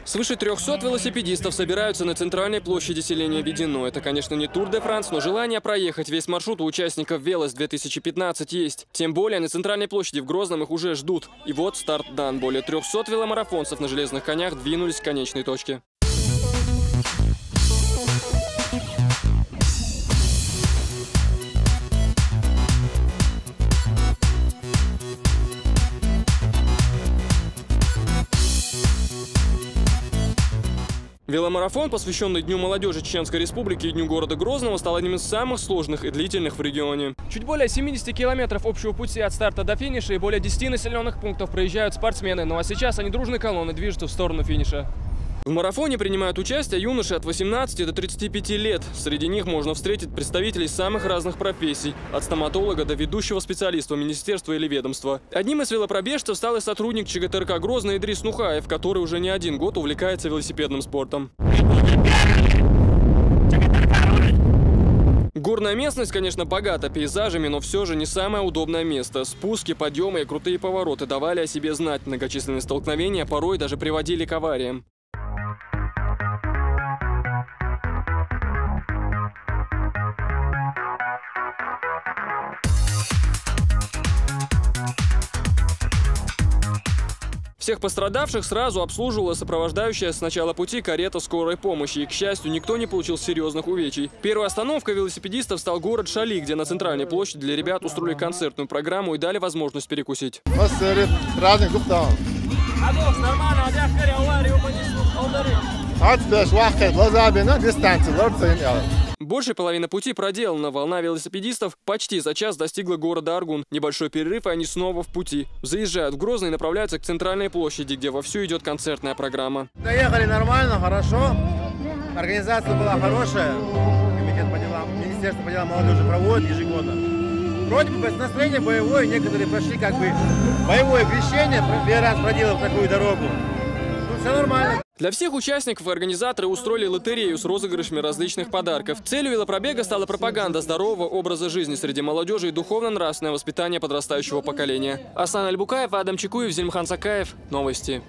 Свыше 300 велосипедистов собираются на центральной площади селения Ведено. Это, конечно, не Тур де Франс, но желание проехать весь маршрут у участников Велос-2015 есть. Тем более на центральной площади в Грозном их уже ждут. И вот старт дан. Более 300 веломарафонцев на железных конях двинулись к конечной точке. Веломарафон, посвященный Дню молодежи Чеченской Республики и Дню города Грозного, стал одним из самых сложных и длительных в регионе. Чуть более 70 километров общего пути от старта до финиша и более 10 населенных пунктов проезжают спортсмены. Ну а сейчас они дружной колонной движутся в сторону финиша. В марафоне принимают участие юноши от 18 до 35 лет. Среди них можно встретить представителей самых разных профессий, от стоматолога до ведущего специалиста министерства или ведомства. Одним из велопробежцев стал и сотрудник ЧГТРК Грозный Идрис Нухаев, который уже не один год увлекается велосипедным спортом. Горная местность, конечно, богата пейзажами, но все же не самое удобное место. Спуски, подъемы и крутые повороты давали о себе знать. Многочисленные столкновения порой даже приводили к авариям. Всех пострадавших сразу обслуживала сопровождающая с начала пути карета скорой помощи. И, к счастью, никто не получил серьезных увечий. Первой остановкой велосипедистов стал город Шали, где на центральной площади для ребят устроили концертную программу и дали возможность перекусить. Большая половина пути проделана. Волна велосипедистов почти за час достигла города Аргун. Небольшой перерыв, и они снова в пути. Заезжают в Грозный и направляются к центральной площади, где вовсю идет концертная программа. Доехали нормально, хорошо. Организация была хорошая. Комитет по делам, Министерство по делам молодежи проводит ежегодно. Вроде бы настроение боевое, некоторые прошли как бы боевое крещение, первый раз проделав такую дорогу. Ну, все нормально. Для всех участников организаторы устроили лотерею с розыгрышами различных подарков. Целью велопробега стала пропаганда здорового образа жизни среди молодежи и духовно-нравственное воспитание подрастающего поколения. Асан Альбукаев, Адам Чекуев, Зельмхан Сакаев. Новости.